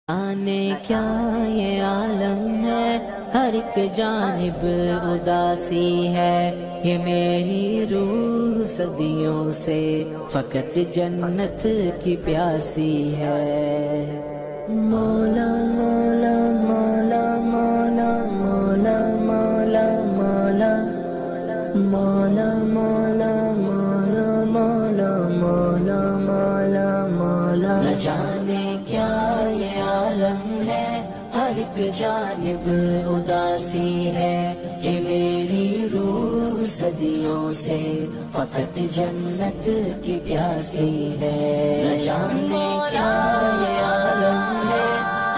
آنے کیا یہ عالم ہے، ہر ایک جانب اداسی ہے، یہ میری روح صدیوں سے فقط جنت کی پیاسی ہے۔ مولا مولا مولا مولا مولا مولا مولا مولا مولا مولا مولا مولا مولا مولا، نہ جانے کیا یہ عالم ہے، ہر ایک جانب اداسی ہے، کہ میری روح صدیوں سے فقط جنت کی پیاسی ہے۔ نہ جانے کیا یہ عالم ہے،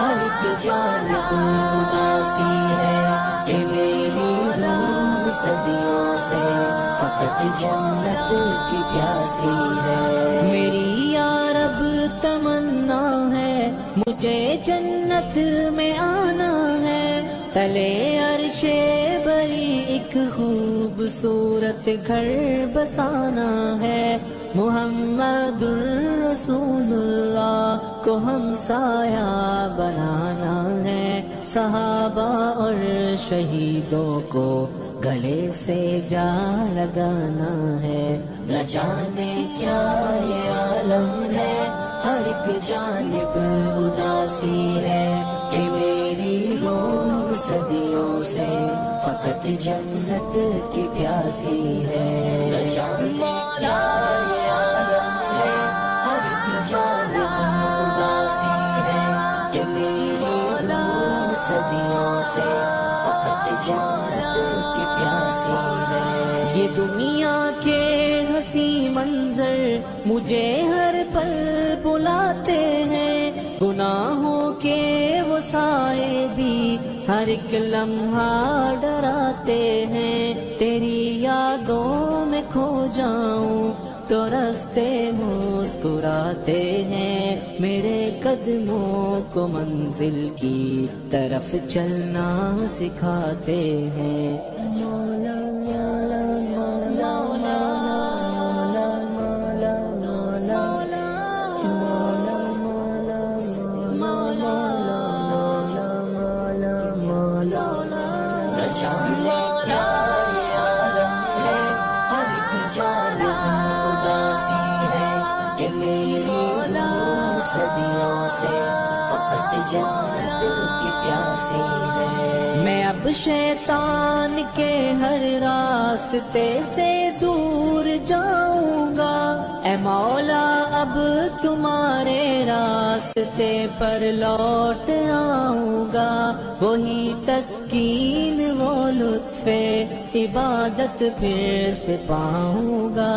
ہر ایک جانب اداسی ہے، کہ میری روح صدیوں سے فقط جنت کی پیاسی ہے۔ میری یا رب تمنا ہے، مجھے جنت میں آنا ہے، تلے عرش بری ایک خوبصورت گھر بسانا ہے، محمد الرسول اللہ کو ہم سایہ بنانا ہے، صحابہ اور شہیدوں کو گلے سے جا لگانا ہے۔ نہ جانے کیا یہ عالم ہے، ہر ایک جانب اداسی ہے، کہ میری روح صدیوں سے فقط جنت کی پیاسی ہے۔ نہ جانے کیا یہ عالم ہے، ہر ایک جانب اداسی ہے، کہ میری روح صدیوں سے فقط جنت کی پیاسی ہے۔ یہ دنیا کے حسین منظر مجھے ہر پل بلاتے ہیں، گناہوں کے وہ سائے بھی ہر ایک لمحہ ڈراتے ہیں، تیری یادوں میں کھو جاؤں تو راستے مسکراتے ہیں، میرے قدموں کو منزل کی طرف چلنا سکھاتے ہیں۔ مولا مولا مولا مولا مولا مولا مولا مولا مولا مولا، نہ جانے کیا یہ عالم ہے، ہر ایک جانب اداسی ہے، کہ میری روح صدیوں سے فقط جنت کی پیاسی ہے۔ میں اب شیطان کے ہر راستے سے دور جاؤں گا، اے مولا اب تمہارے راستے پر لوٹ آؤں گا، وہی تسکین وہ لطف عبادت پھر سے پاؤں گا،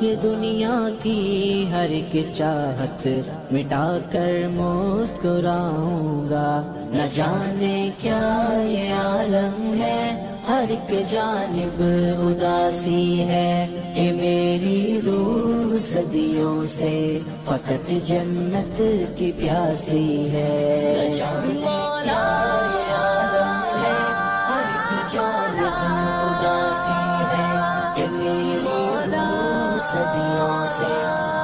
یہ دنیا کی ہر ایک چاہت مٹا کر مسکراؤں گا۔ نہ جانے کیا یہ عالم ہے، ہر ایک جانب اداسی ہے، کہ میری روح صدیوں سے فقط جنت کی پیاسی ہے۔ نہ جانے کیا یہ عالم ہے، ہر ایک جانب اداسی ہے، کہ میری روح صدیوں سے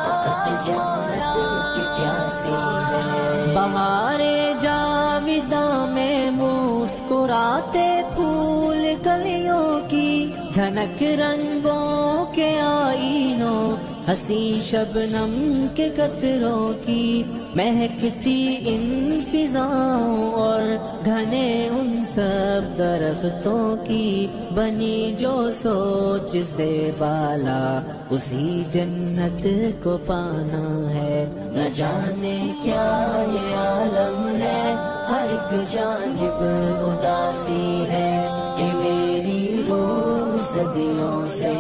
فقط جنت کی پیاسی ہے۔ بہار جاویداں میں مسکراتے پھول کلیوں کی، دھنک رنگوں کے آئینوں، حسین شبنم کے قطروں کی، مہکتی ان فضاؤں اور گھنے ان سب درختوں کی، بنی جو سوچ سے بالا اسی جنت کو پانا ہے۔ نہ جانے کیا یہ عالم ہے، ہر ایک جانب اداسی ہے، کہ میری روح صدیوں سے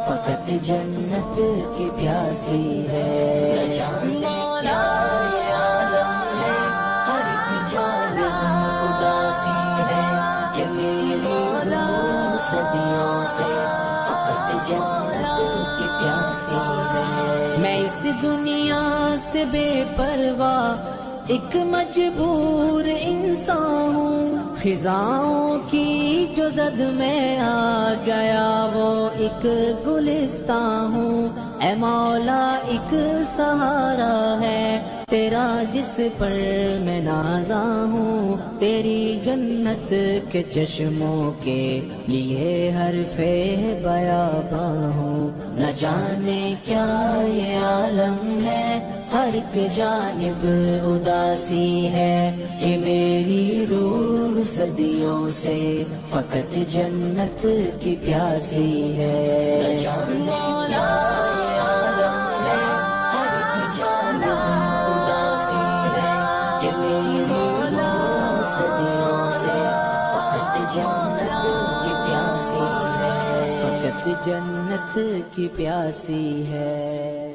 فقط جنت کی پیاسی ہے۔ نہ جانے کیا یہ عالم ہے، ہر ایک جانب اداسی ہے، کہ میری روح صدیوں سے فقط جنت کی پیاسی ہے۔ میں اس دنیا سے بے پرواہ ایک مجبور انسان ہوں، خزاؤں کی جو زد میں آ گیا وہ ایک گلستان ہوں، اے مولا ایک سہارا ہے تیرا جس پر میں نازا ہوں، تیری جنت کے چشموں کے لیے حرف بیاباں ہوں۔ نہ جانے کیا یہ عالم ہے، ہر ایک جانب اداسی ہے، کہ میری روح صدیوں سے فقط جنت کی پیاسی ہے۔ نہ جانے کیا یہ عالم ہے، ہر ایک جانب اداسی ہے، کہ میری روح صدیوں سے فقط جنت کی پیاسی ہے، فقط جنت کی پیاسی ہے۔